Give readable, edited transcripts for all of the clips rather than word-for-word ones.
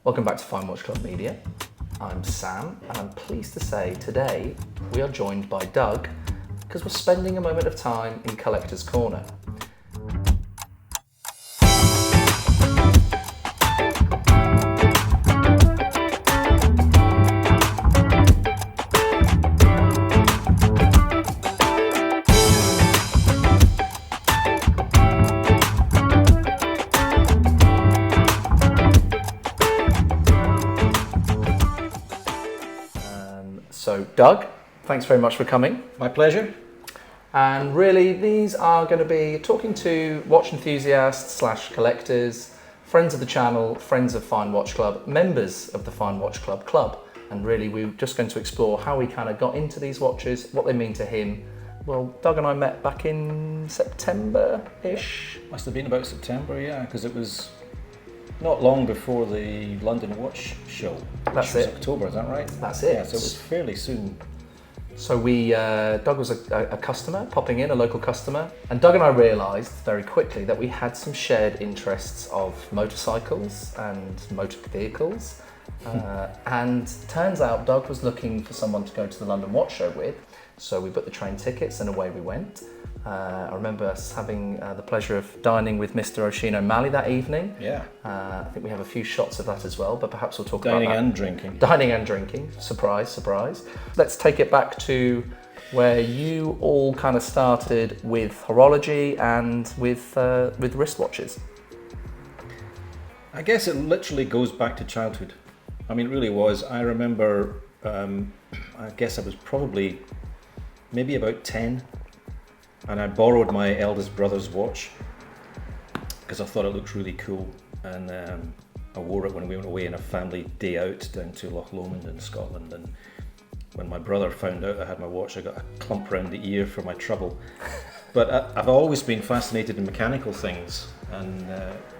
Welcome back to Fine Watch Club Media. I'm Sam, and I'm pleased to say today we are joined by Doug because we're spending a moment of time in Collector's Corner. So Doug, thanks very much for coming. My pleasure. And really, these are going to be talking to watch enthusiasts / collectors, friends of the channel, friends of Fine Watch Club, members of the Fine Watch Club. And really, we're just going to explore how we kind of got into these watches, what they mean to him. Well, Doug and I met back in September-ish. Must have been about September, yeah, because it was not long before the London Watch Show. That's which was it. October, is that right? That's it. Yeah, so it was fairly soon. So Doug was a customer, popping in, a local customer, and Doug and I realised very quickly that we had some shared interests of motorcycles and motor vehicles, and turns out Doug was looking for someone to go to the London Watch Show with, so we booked the train tickets and away we went. I remember us having the pleasure of dining with Mr. Oisin O'Malley that evening. Yeah. I think we have a few shots of that as well, but perhaps we'll talk Dining about that. and drinking. Dining and drinking. Surprise, surprise. Let's take it back to where you all kind of started with horology and with wristwatches. I guess it literally goes back to childhood. I mean, it really was. I remember, I guess I was probably maybe about 10. And I borrowed my eldest brother's watch because I thought it looked really cool, and I wore it when we went away on a family day out down to Loch Lomond in Scotland. And when my brother found out I had my watch, I got a clump around the ear for my trouble. But I've always been fascinated in mechanical things, and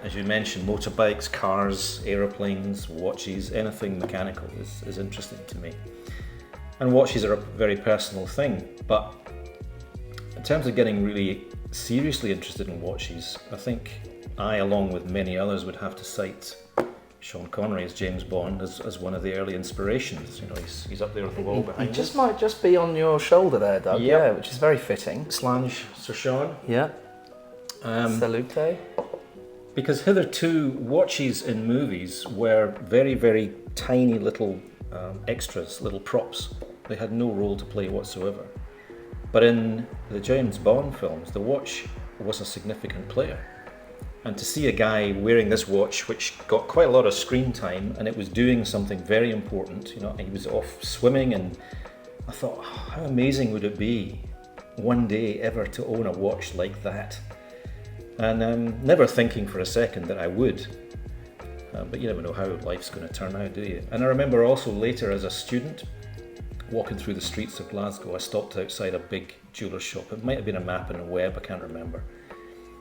as you mentioned, motorbikes, cars, aeroplanes, watches, anything mechanical is interesting to me. And watches are a very personal thing, but in terms of getting really seriously interested in watches, I think I, along with many others, would have to cite Sean Connery as James Bond as one of the early inspirations. You know, he's up there on the wall behind us. He might just be on your shoulder there, Doug. Yep. Yeah, which is very fitting. Slange Sir Sean. Yeah. Salute. Because hitherto, watches in movies were very, very tiny little extras, little props. They had no role to play whatsoever. But in the James Bond films, the watch was a significant player. And to see a guy wearing this watch, which got quite a lot of screen time, and it was doing something very important, you know, he was off swimming, and I thought, oh, how amazing would it be one day ever to own a watch like that? And never thinking for a second that I would. But you never know how life's going to turn out, do you? And I remember also later as a student, walking through the streets of Glasgow, I stopped outside a big jeweller's shop. It might have been a map and a web, I can't remember.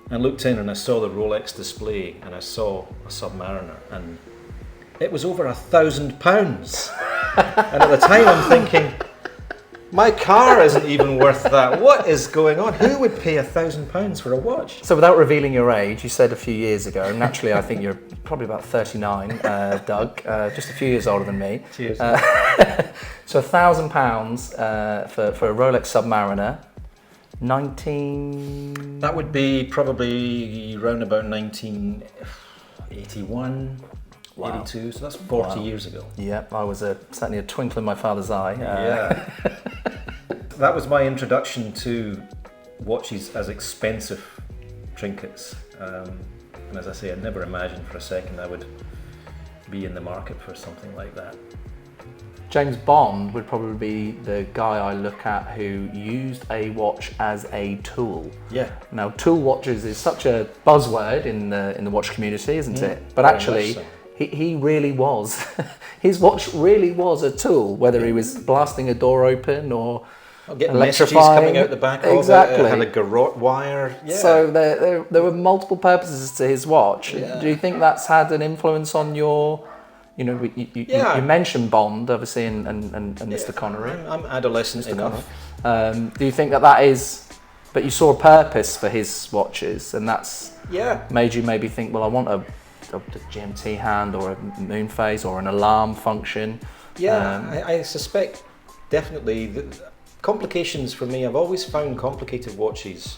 And looked in and I saw the Rolex display, and I saw a Submariner, and it was over £1,000. And at the time I'm thinking, my car isn't even worth that. What is going on? Who would pay £1,000 for a watch? So without revealing your age, you said a few years ago, naturally I think you're probably about 39, Doug, just a few years older than me. Cheers. So £1,000 for a Rolex Submariner, 19... That would be probably around about 1981, Wow. 82, so that's 40 years ago. Yeah, I was certainly a twinkle in my father's eye. Yeah. That was my introduction to watches as expensive trinkets. And as I say, I never imagined for a second I would be in the market for something like that. James Bond would probably be the guy I look at who used a watch as a tool. Yeah. Now, tool watches is such a buzzword in the watch community, isn't it? But very actually, much so. he really was. His watch really was a tool, whether he was blasting a door open or Getting messages electrifying. coming out the back of Exactly. it. It had a garrote wire. Yeah. So there were multiple purposes to his watch. Yeah. Do you think that's had an influence on your... You know, you mentioned Bond, obviously, and Mr. Connery. I'm adolescent enough. Do you think that is... But you saw a purpose for his watches, and that's made you maybe think, well, I want a a GMT hand or a moon phase or an alarm function. Yeah, I suspect definitely that complications for me, I've always found complicated watches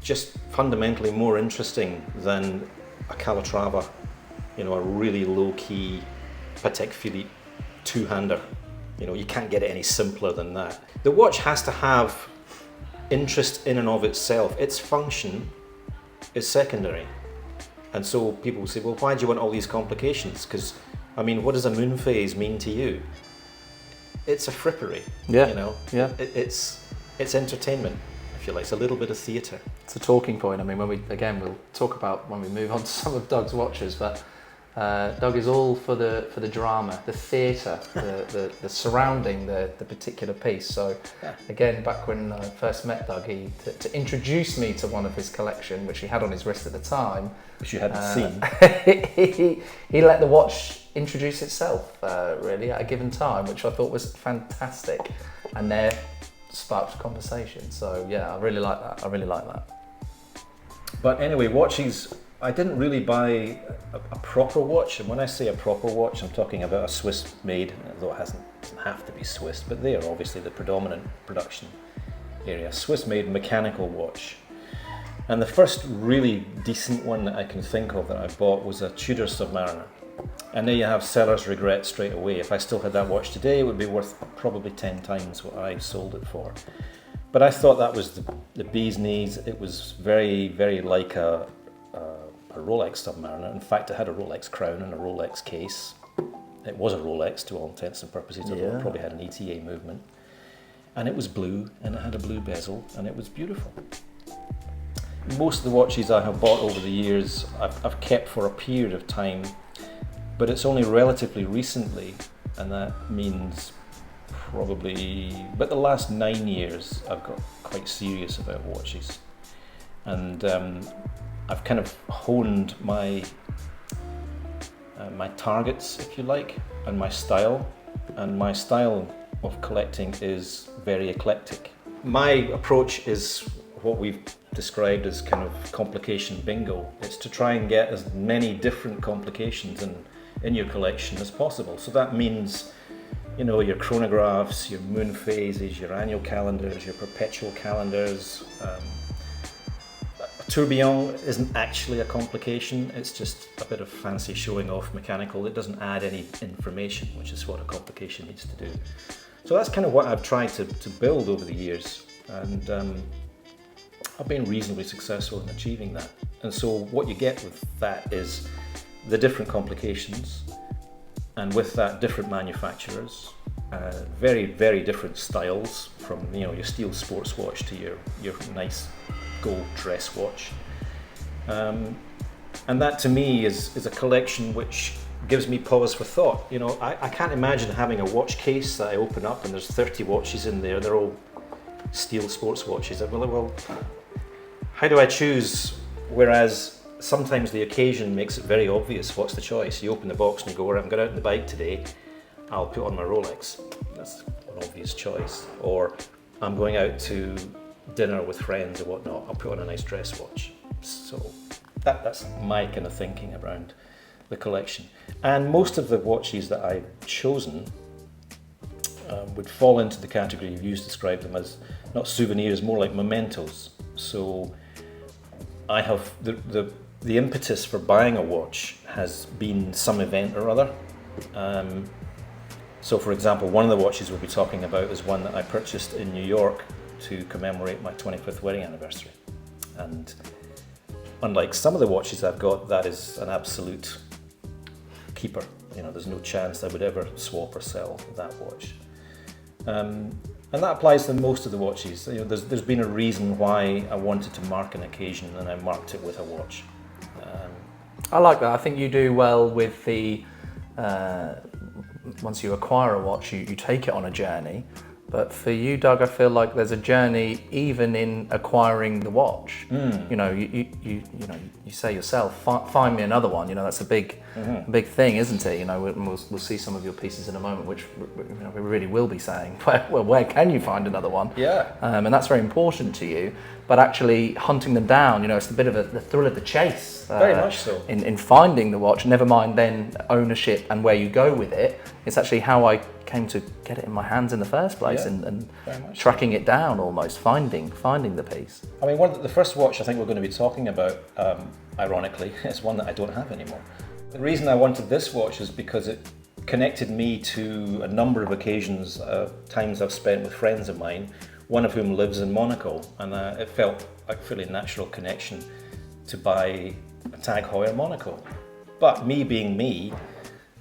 just fundamentally more interesting than a Calatrava, you know, a really low-key Patek Philippe two-hander. You know, you can't get it any simpler than that. The watch has to have interest in and of itself. Its function is secondary. And so people will say, well, why do you want all these complications? Because, I mean, what does a moon phase mean to you? It's a frippery, Yeah. you know? Yeah. It's entertainment, if you like. It's a little bit of theatre. It's a talking point. I mean, we'll talk about when we move on to some of Doug's watches, but Doug is all for the drama, the theatre, the surrounding the particular piece. So again, back when I first met Doug, to introduce me to one of his collection, which he had on his wrist at the time, Which you hadn't seen. he let the watch introduce itself really at a given time, which I thought was fantastic, and there sparked a conversation. So yeah, I really like that. But anyway, watches, I didn't really buy a proper watch, and when I say a proper watch, I'm talking about a Swiss made, although it doesn't have to be Swiss, but they are obviously the predominant production area. Swiss made mechanical watch. And the first really decent one that I can think of that I bought was a Tudor Submariner. And there you have seller's regret straight away. If I still had that watch today, it would be worth probably 10 times what I sold it for. But I thought that was the bee's knees. It was very, very like a Rolex Submariner. In fact, it had a Rolex crown and a Rolex case. It was a Rolex to all intents and purposes, although it probably had an ETA movement. And it was blue, and it had a blue bezel, and it was beautiful. Most of the watches I have bought over the years, I've kept for a period of time, but it's only relatively recently, and that means probably, but the last 9 years, I've got quite serious about watches. And I've kind of honed my targets, if you like, and my style. And my style of collecting is very eclectic. My approach is what we've described as kind of complication bingo. It's to try and get as many different complications in your collection as possible. So that means, you know, your chronographs, your moon phases, your annual calendars, your perpetual calendars. A tourbillon isn't actually a complication, it's just a bit of fancy showing off mechanical. It doesn't add any information, which is what a complication needs to do. So that's kind of what I've tried to build over the years, and I've been reasonably successful in achieving that. And so what you get with that is the different complications, and with that different manufacturers, very, very different styles, from, you know, your steel sports watch to your nice gold dress watch. And that to me is a collection which gives me pause for thought. You know, I can't imagine having a watch case that I open up and there's 30 watches in there, they're all steel sports watches. I'm like, well, how do I choose? Whereas sometimes the occasion makes it very obvious what's the choice. You open the box and you go, I'm going out on the bike today, I'll put on my Rolex. That's an obvious choice. Or I'm going out to dinner with friends or whatnot, I'll put on a nice dress watch. So that's my kind of thinking around the collection. And most of the watches that I've chosen would fall into the category you've used to describe them as not souvenirs, more like mementos. So I have the impetus for buying a watch has been some event or other. So for example, one of the watches we'll be talking about is one that I purchased in New York to commemorate my 25th wedding anniversary. And unlike some of the watches I've got, that is an absolute keeper. You know, there's no chance I would ever swap or sell that watch. And that applies to most of the watches. You know, there's been a reason why I wanted to mark an occasion, and I marked it with a watch. I like that. I think you do well with the once you acquire a watch, you take it on a journey, But for you, Doug, I feel like there's a journey even in acquiring the watch. You know, you say yourself, find me another one. You know, that's a big thing, isn't it? You know, we'll see some of your pieces in a moment, which we really will be saying. Where can you find another one? Yeah. And that's very important to you. But actually hunting them down, you know, it's a bit of the thrill of the chase. Very much so. In finding the watch, never mind then ownership and where you go with it. It's actually how I came to get it in my hands in the first place, and tracking it down, almost finding the piece. I mean, the first watch I think we're going to be talking about, ironically, is one that I don't have anymore. The reason I wanted this watch is because it connected me to a number of occasions, times I've spent with friends of mine, one of whom lives in Monaco, and it felt like a fairly natural connection to buy a Tag Heuer Monaco. But me being me,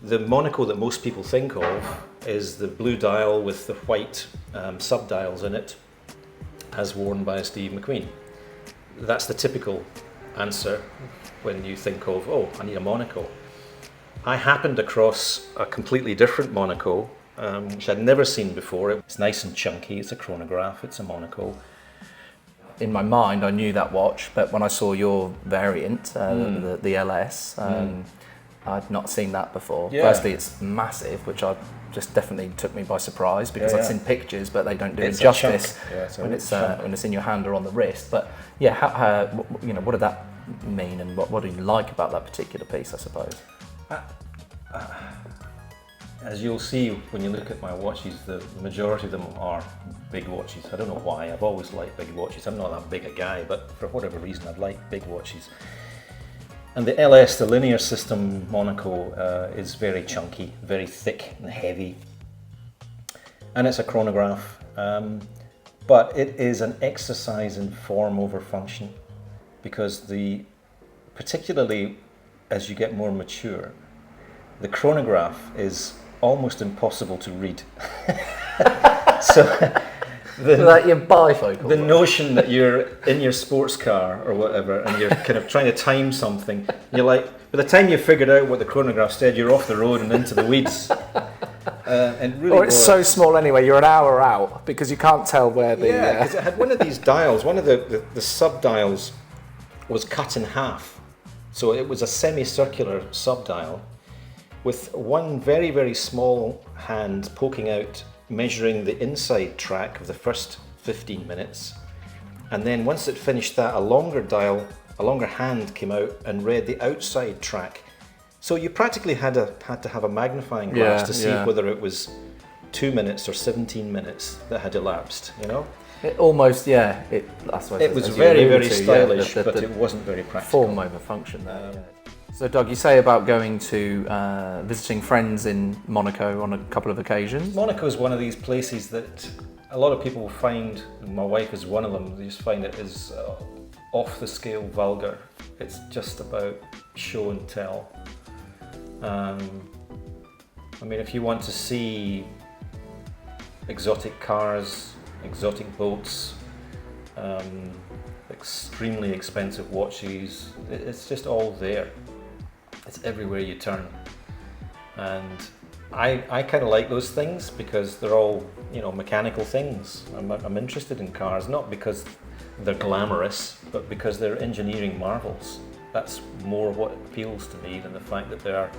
the Monaco that most people think of is the blue dial with the white sub-dials in it, as worn by Steve McQueen. That's the typical answer when you think of, oh, I need a Monaco. I happened across a completely different Monaco, which I'd never seen before. It's nice and chunky, it's a chronograph, it's a Monaco. In my mind, I knew that watch, but when I saw your variant, the LS, I'd not seen that before. Yeah. Firstly, it's massive, which just definitely took me by surprise, because I've seen pictures, but they don't do it justice when it's in your hand or on the wrist. But yeah, you know, what did that mean, and what do you like about that particular piece, I suppose? As you'll see when you look at my watches, the majority of them are big watches. I don't know why, I've always liked big watches. I'm not that big a guy, but for whatever reason I've liked big watches. And the LS, the linear system Monaco, is very chunky, very thick and heavy. And it's a chronograph, but it is an exercise in form over function, because particularly as you get more mature, the chronograph is almost impossible to read. The notion that you're in your sports car or whatever, and you're kind of trying to time something, you're like, by the time you figured out what the chronograph said, you're off the road and into the weeds. And really, or it's so small anyway, you're an hour out, because you can't tell where the... Yeah, because it had one of these dials, one of the sub-dials was cut in half. So it was a semicircular sub-dial with one very, very small hand poking out, measuring the inside track of the first 15 minutes. And then once it finished that, a longer hand came out and read the outside track. So you practically had to have a magnifying glass to see whether it was 2 minutes or 17 minutes that had elapsed, you know? It almost, I suppose it was very, very stylish, but it wasn't very practical. Form over function there. So Doug, you say about going to visiting friends in Monaco on a couple of occasions. Monaco is one of these places that a lot of people will find, and my wife is one of them, they just find it is off the scale vulgar. It's just about show and tell. I mean, if you want to see exotic cars, exotic boats, extremely expensive watches, it's just all there. It's everywhere you turn, and I kind of like those things because they're all, you know, mechanical things. I'm interested in cars, not because they're glamorous, but because they're engineering marvels. That's more what appeals to me than the fact that they are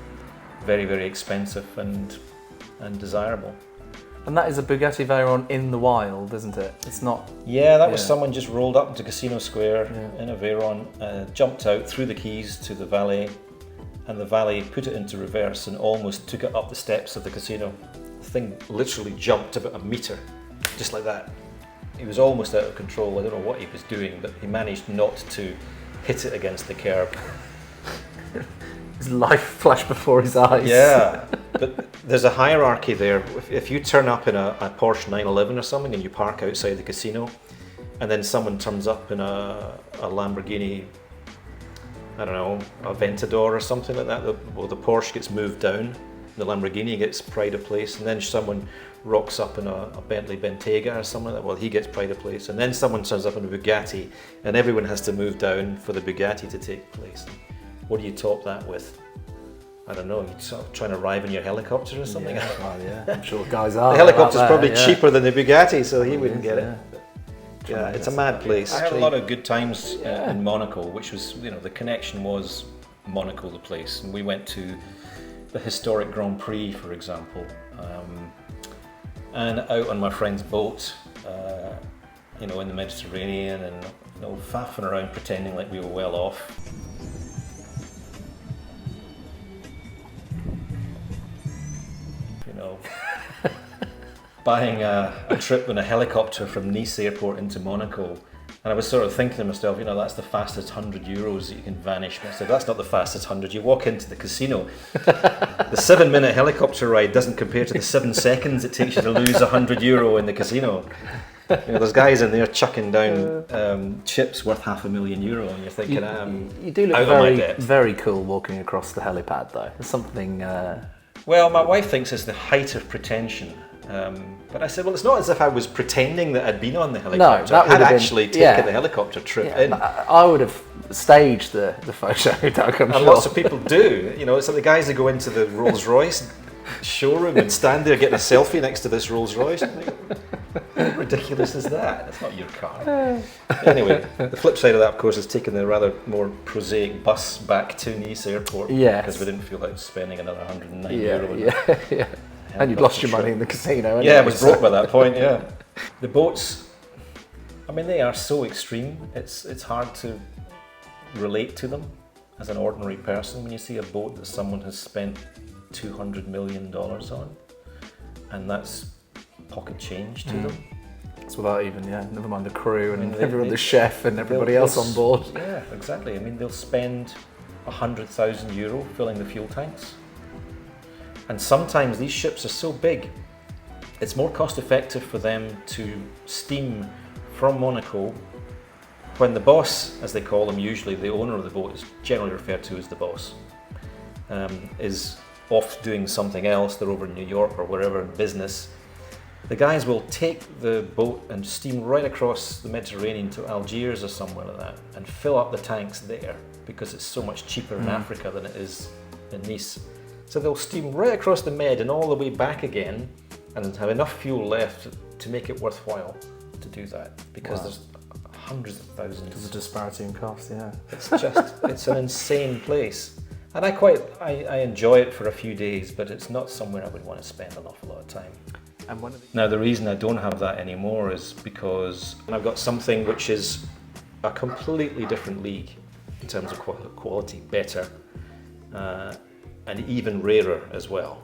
very, very expensive and desirable. And that is a Bugatti Veyron in the wild, isn't it? It's not... Yeah, that was someone just rolled up into Casino Square in a Veyron, jumped out, threw the keys to the valet, and the valet put it into reverse and almost took it up the steps of the casino. The thing literally jumped about a metre, just like that. He was almost out of control. I don't know what he was doing, but he managed not to hit it against the curb. His life flashed before his eyes. Yeah, but there's a hierarchy there. If you turn up in a Porsche 911 or something and you park outside the casino, and then someone turns up in a Lamborghini, I don't know, Aventador or something like that, the Porsche gets moved down, the Lamborghini gets pride of place, and then someone rocks up in a Bentley Bentayga or something like that, well, he gets pride of place, and then someone turns up in a Bugatti, and everyone has to move down for the Bugatti to take place. What do you top that with? I don't know, you're sort of trying to arrive in your helicopter or something. Yeah, well, yeah, I'm sure guys are. The helicopter's about probably that, yeah. cheaper than the Bugatti, so he wouldn't get Yeah. it. Yeah, it's a mad place. I had a lot of good times in Monaco, which was, the connection was Monaco, the place. And we went to the historic Grand Prix, for example, and out on my friend's boat, in the Mediterranean, and faffing around pretending like we were well off. Buying a trip in a helicopter from Nice airport into Monaco, and I was sort of thinking to myself, that's the fastest €100 that you can vanish. But I said, that's not the fastest 100. You walk into the casino, the 7-minute helicopter ride doesn't compare to the 7 seconds it takes you to lose €100 in the casino. There's guys in there chucking down chips worth €500,000, and you're thinking, you do look very cool walking across the helipad, though. There's something. Well, my wife thinks it's the height of pretension. But I said, well, it's not as if I was pretending that I'd been on the helicopter. No, that I had actually taken the helicopter trip in. I would have staged the photo, Doug, I'm sure. Lots of people do. It's like the guys that go into the Rolls Royce showroom and stand there getting a selfie next to this Rolls Royce. How ridiculous is that? That's not your car. Anyway, the flip side of that, of course, is taking the rather more prosaic bus back to Nice airport. Yes. Because we didn't feel like spending another €109. Yeah. And you'd lost your money in the casino. Anyway, yeah, I was broke by that point, yeah. The boats, they are so extreme. It's hard to relate to them as an ordinary person when you see a boat that someone has spent $200 million on, and that's pocket change to them. It's without even, never mind the crew and everyone, the chef and everybody else on board. Yeah, exactly. They'll spend €100,000 filling the fuel tanks. And sometimes these ships are so big, it's more cost effective for them to steam from Monaco when the boss, as they call them, usually the owner of the boat is generally referred to as the boss, is off doing something else. They're over in New York or wherever in business. The guys will take the boat and steam right across the Mediterranean to Algiers or somewhere like that and fill up the tanks there because it's so much cheaper in Africa than it is in Nice. So they'll steam right across the Med and all the way back again and have enough fuel left to make it worthwhile to do that, because there's hundreds of thousands. There's a disparity in cost, yeah. It's an insane place. And I enjoy it for a few days, but it's not somewhere I would want to spend an awful lot of time. And Now the reason I don't have that anymore is because I've got something which is a completely different league in terms of quality, better, and even rarer as well,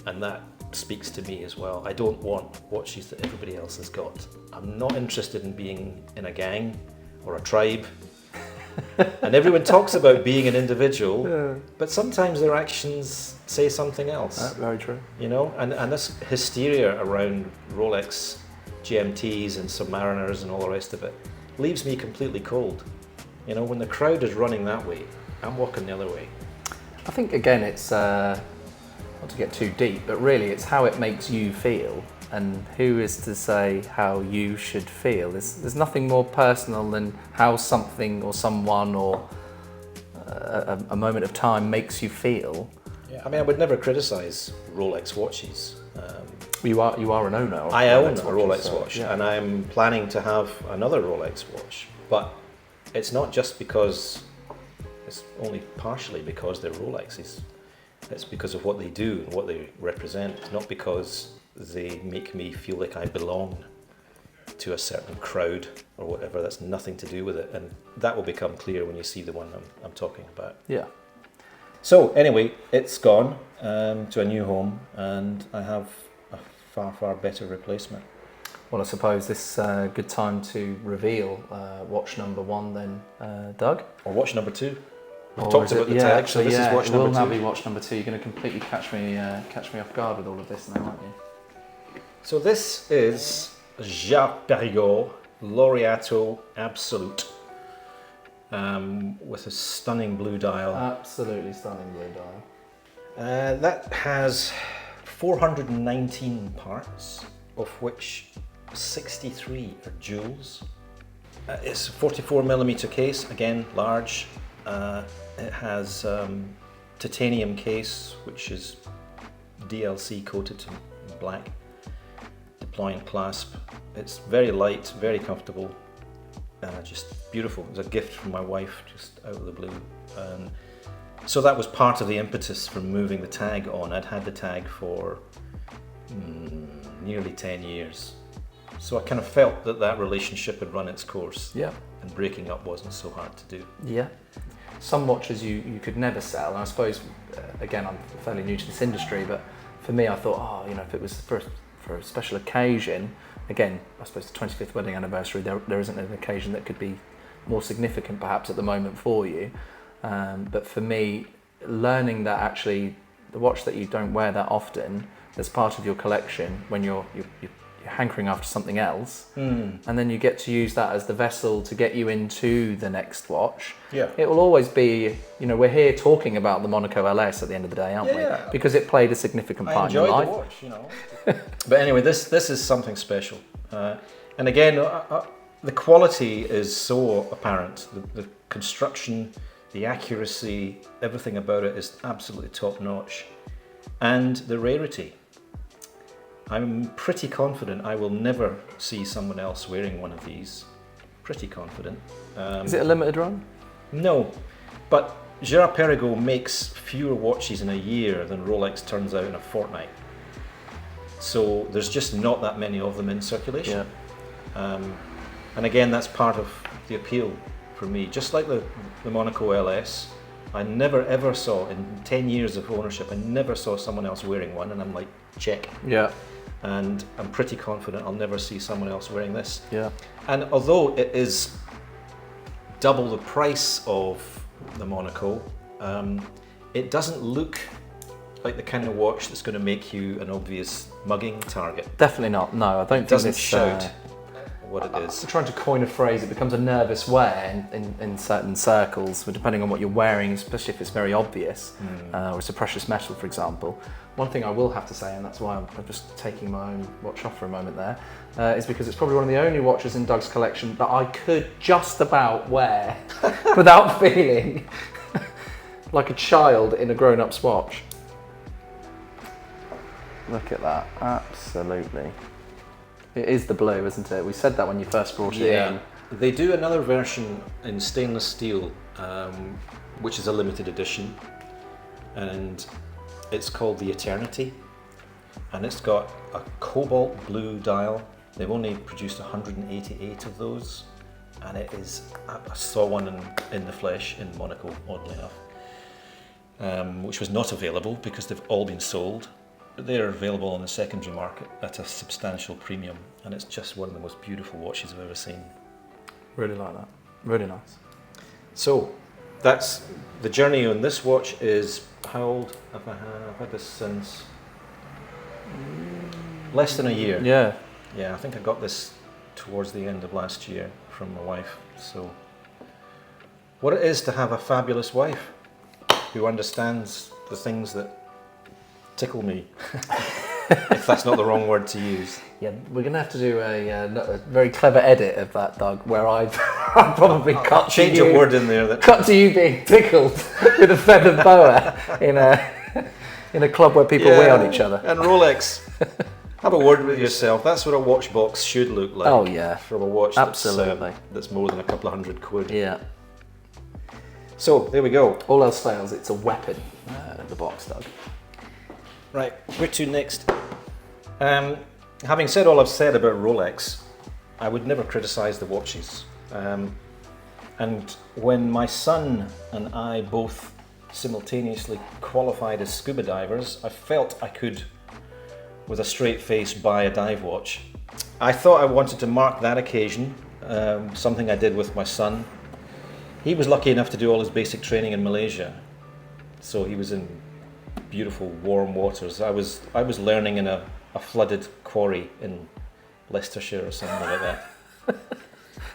and that speaks to me as well. I don't want watches that everybody else has got. I'm not interested in being in a gang or a tribe. And everyone talks about being an individual, but sometimes their actions say something else. Very true. And this hysteria around Rolex GMTs and Submariners and all the rest of it leaves me completely cold. When the crowd is running that way, I'm walking the other way. I think, again, it's, not to get too deep, but really it's how it makes you feel, and who is to say how you should feel. There's nothing more personal than how something or someone or a moment of time makes you feel. Yeah, I would never criticise Rolex watches. You are an owner of I own a watches, Rolex watch, and I'm planning to have another Rolex watch, but it's not just because, it's only partially because they're Rolexes. It's because of what they do and what they represent. It's not because they make me feel like I belong to a certain crowd or whatever. That's nothing to do with it, and that will become clear when you see the one I'm talking about. Yeah. So anyway, it's gone to a new home, and I have a far, far better replacement. Well, I suppose this is a good time to reveal watch number 1 then, Doug. Or watch number 2. We've Or talked is about it- the tag, so this is watch it will number 2. now be watch number 2. You're going to completely catch me off guard with all of this now, aren't you? So this is Girard-Perregaux Laureato Absolute, with a stunning blue dial. Absolutely stunning blue dial. That has 419 parts, of which 63 are jewels. It's a 44mm case, again large. It has titanium case, which is DLC coated in black, deployant clasp. It's very light, very comfortable, just beautiful. It was a gift from my wife, just out of the blue. And so that was part of the impetus for moving the tag on. I'd had the tag for nearly 10 years. So I kind of felt that that relationship had run its course. Yeah. And breaking up wasn't so hard to do. Yeah. Some watches you could never sell, and I suppose, again, I'm fairly new to this industry, but for me, I thought, oh, you know, if it was for a special occasion, again, I suppose the 25th wedding anniversary, there isn't an occasion that could be more significant perhaps at the moment for you. But for me, learning that actually the watch that you don't wear that often, that's part of your collection when you're hankering after something else, and then you get to use that as the vessel to get you into the next watch. Yeah. It will always be, you know, we're here talking about the Monaco LS at the end of the day, aren't we? Because it played a significant part in your life. I enjoyed the watch, you know. But anyway, this is something special. And again, the quality is so apparent. The construction, the accuracy, everything about it is absolutely top notch. And the rarity. I'm pretty confident I will never see someone else wearing one of these. Pretty confident. Is it a limited run? No, but Girard-Perregaux makes fewer watches in a year than Rolex turns out in a fortnight. So there's just not that many of them in circulation. Yeah. And again, that's part of the appeal for me. Just like the Monaco LS, I never ever saw, in 10 years of ownership, I never saw someone else wearing one, and I'm like, check. Yeah. And I'm pretty confident I'll never see someone else wearing this. Yeah. And although it is double the price of the Monaco, it doesn't look like the kind of watch that's going to make you an obvious mugging target. Definitely not. No, I don't think doesn't it's shout what it is. I'm trying to coin a phrase. It becomes a nervous wear in certain circles, depending on what you're wearing, especially if it's very obvious, or it's a precious metal, for example. One thing I will have to say, and that's why I'm just taking my own watch off for a moment there, is because it's probably one of the only watches in Doug's collection that I could just about wear without feeling like a child in a grown-up's watch. Look at that, absolutely. It is the blue, isn't it? We said that when you first brought it in. They do another version in stainless steel, which is a limited edition, and it's called the Eternity, and it's got a cobalt blue dial. They've only produced 188 of those, and it is, I saw one in the flesh in Monaco, oddly enough, which was not available because they've all been sold. They're available on the secondary market at a substantial premium, and it's just one of the most beautiful watches I've ever seen. Really like that. Really nice. So that's the journey on this watch. Is how old have I had? I've had this since less than a year. Yeah. Yeah, I think I got this towards the end of last year from my wife. So what it is to have a fabulous wife who understands the things that tickle me, if that's not the wrong word to use. Yeah, we're going to have to do a very clever edit of that, Doug, where I'd probably Change a word in there. Cut to you being tickled with a feathered boa in a club where people wheel on each other. And Rolex, have a word with yourself. That's what a watch box should look like. Oh yeah, from a watch absolutely. That's more than a couple of £100. Yeah. So there we go. All else fails, it's a weapon. The box, Doug. Right, where to next? Having said all I've said about Rolex, I would never criticise the watches. And when my son and I both simultaneously qualified as scuba divers, I felt I could, with a straight face, buy a dive watch. I thought I wanted to mark that occasion, something I did with my son. He was lucky enough to do all his basic training in Malaysia, so he was in beautiful warm waters. I was learning in a flooded quarry in Leicestershire or something like that.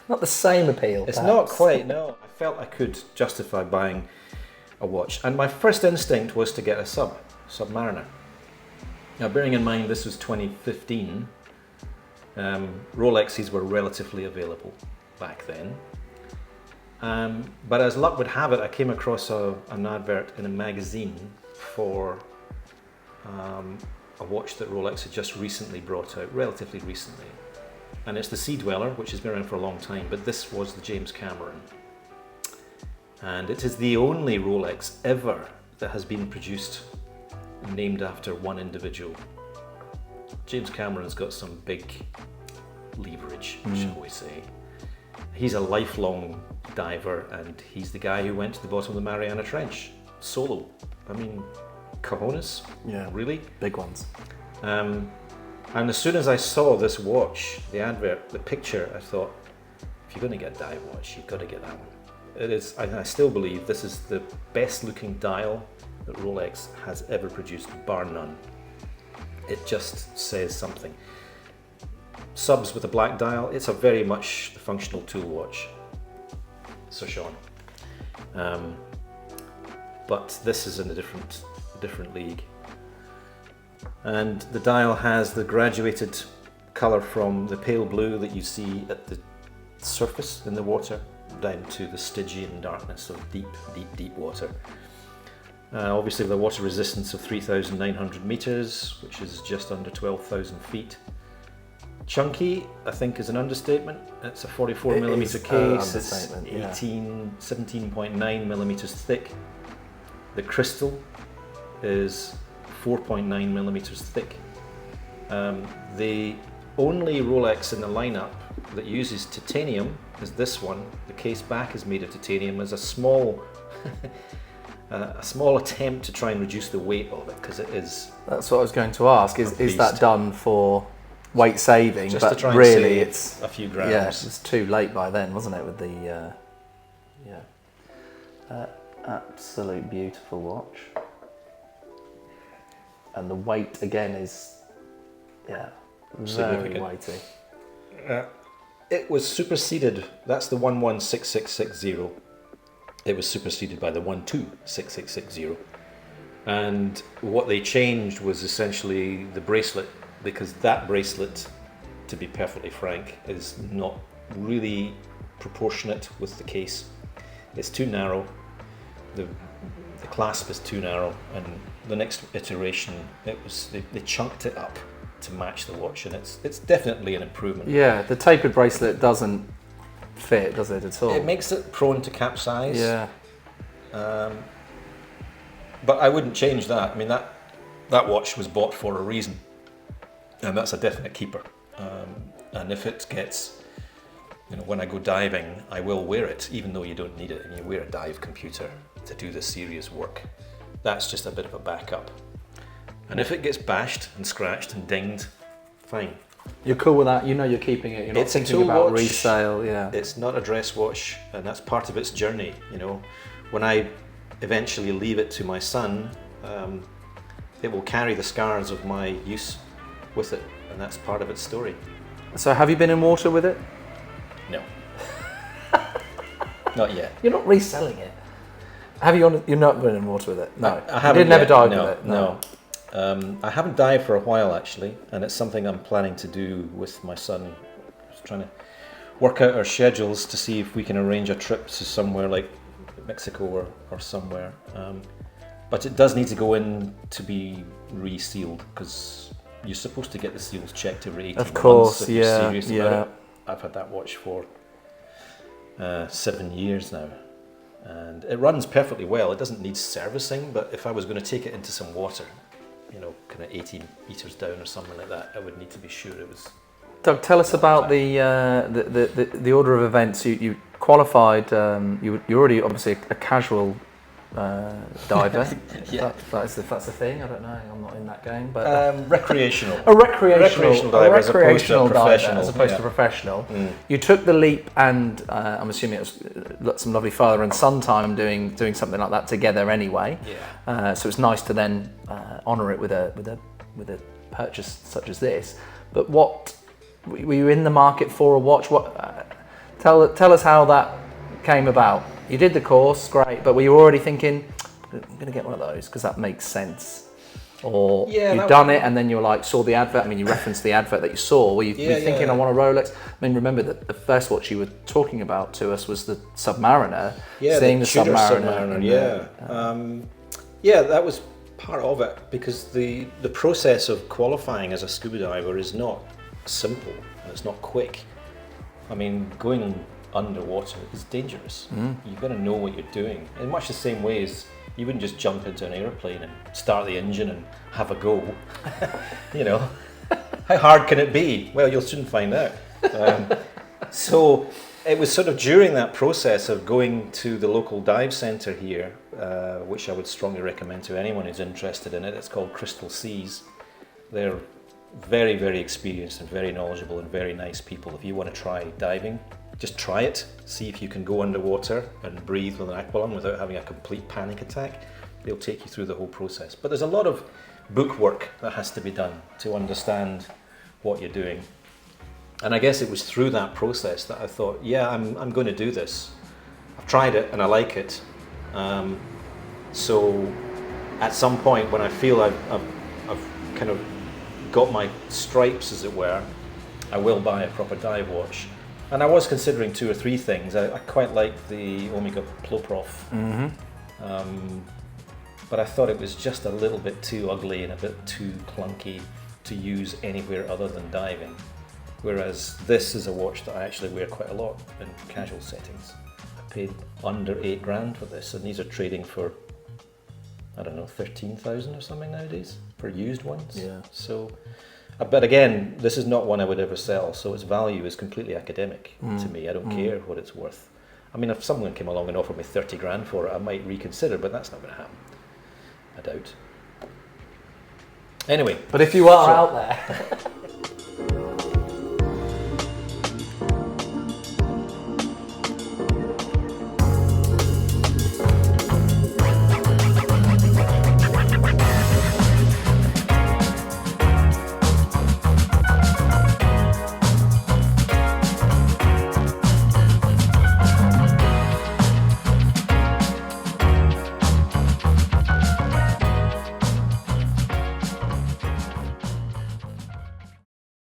Not the same appeal. It's perhaps. not quite, no. I felt I could justify buying a watch, and my first instinct was to get a Submariner. Now, bearing in mind this was 2015, Rolexes were relatively available back then. But as luck would have it, I came across an advert in a magazine for a watch that Rolex had just recently brought out, relatively recently. And it's the Sea Dweller, which has been around for a long time, but this was the James Cameron. And it is the only Rolex ever that has been produced named after one individual. James Cameron's got some big leverage, shall we say. He's a lifelong diver, and he's the guy who went to the bottom of the Mariana Trench solo. I mean, cojones? Yeah, really? big ones. And as soon as I saw this watch, the advert, the picture, I thought, if you're going to get a dive watch, you've got to get that one. It is, I still believe this is the best looking dial that Rolex has ever produced, bar none. It just says something. Subs with a black dial, it's a very much functional tool watch. So Sean. But this is in a different league. And the dial has the graduated colour from the pale blue that you see at the surface in the water down to the Stygian darkness of deep water. Obviously with a water resistance of 3,900 metres, which is just under 12,000 feet. Chunky, I think, is an understatement. It's a 44mm case, it's 17.9 millimeters thick. The crystal is 4.9 millimeters thick. The only Rolex in the lineup that uses titanium is this one. The case back is made of titanium as a small attempt to try and reduce the weight of it, because it is. That's what I was going to ask. Is that done for weight saving? Just but to try and really, save it's a few grams. Yeah, it's too late by then, wasn't it? With the absolute beautiful watch, and the weight again is very weighty. It was superseded. That's the 116660. It was superseded by the 126660. And what they changed was essentially the bracelet, because that bracelet, to be perfectly frank, is not really proportionate with the case. It's too narrow. The clasp is too narrow, and the next iteration, they chunked it up to match the watch, and it's definitely an improvement. Yeah, the tapered bracelet doesn't fit, does it, at all? It makes it prone to capsize. Yeah. But I wouldn't change that. I mean, that watch was bought for a reason, and that's a definite keeper. And if it gets, when I go diving, I will wear it, even though you don't need it, and you wear a dive computer to do the serious work. That's just a bit of a backup. And if it gets bashed and scratched and dinged, fine. You're cool with that? You're keeping it. You're not thinking about resale. Yeah. It's not a dress watch, and that's part of its journey. When I eventually leave it to my son, it will carry the scars of my use with it, and that's part of its story. So have you been in water with it? No. Not yet. You're not reselling it. Have you? You're not been in water with it? No. I haven't. You did never dive with it? No. I haven't dived for a while actually, and it's something I'm planning to do with my son. Just trying to work out our schedules to see if we can arrange a trip to somewhere like Mexico or somewhere. But it does need to go in to be resealed, because you're supposed to get the seals checked every 18 months. Of course, if you're serious about it. I've had that watch for 7 years now, and it runs perfectly well. It doesn't need servicing, but if I was going to take it into some water, kind of 80 meters down or something like that, I would need to be sure it was. Doug, tell us about the order of events. You qualified. You're already obviously a casual diver. Yeah. If that's a thing, I don't know. I'm not in that game, but recreational. A recreational diver as opposed to professional. Professional. You took the leap, and I'm assuming it was some lovely father and son time doing something like that together anyway. Yeah. So it's nice to then honour it with a purchase such as this. But what were you in the market for a watch? Tell us how that came about. You did the course, great, but were you already thinking, I'm going to get one of those, because that makes sense? Or Yeah, you've done it and then you're like, saw the advert, I mean, you referenced the advert that you saw, were you thinking, I want a Rolex? I mean, remember that the first watch you were talking about to us was the Submariner, seeing the Tudor Submariner. Yeah, that was part of it, because the process of qualifying as a scuba diver is not simple, and it's not quick. I mean, going underwater is dangerous. You've got to know what you're doing, in much the same way as you wouldn't just jump into an aeroplane and start the engine and have a go. You know, how hard can it be? Well, you'll soon find out. So it was sort of during that process of going to the local dive centre here, which I would strongly recommend to anyone who's interested in it. It's called Crystal Seas. They're very, very experienced and very knowledgeable and very nice people. If you want to try diving, just try it. See if you can go underwater and breathe with an aqualung without having a complete panic attack. They'll take you through the whole process. But there's a lot of book work that has to be done to understand what you're doing. And I guess it was through that process that I thought, yeah, I'm going to do this. I've tried it and I like it. So at some point when I feel I've kind of got my stripes, as it were, I will buy a proper dive watch. And I was considering 2 or 3 things. I quite like the Omega Ploprof, but I thought it was just a little bit too ugly and a bit too clunky to use anywhere other than diving. Whereas this is a watch that I actually wear quite a lot in casual settings. I paid under £8 for this, and these are trading for, I don't know, 13,000 or something nowadays for used ones. Yeah. So, but again, this is not one I would ever sell, so its value is completely academic to me. I don't care what it's worth. I mean, if someone came along and offered me 30 grand for it, I might reconsider, but that's not going to happen. I doubt. Anyway. But if you are out there...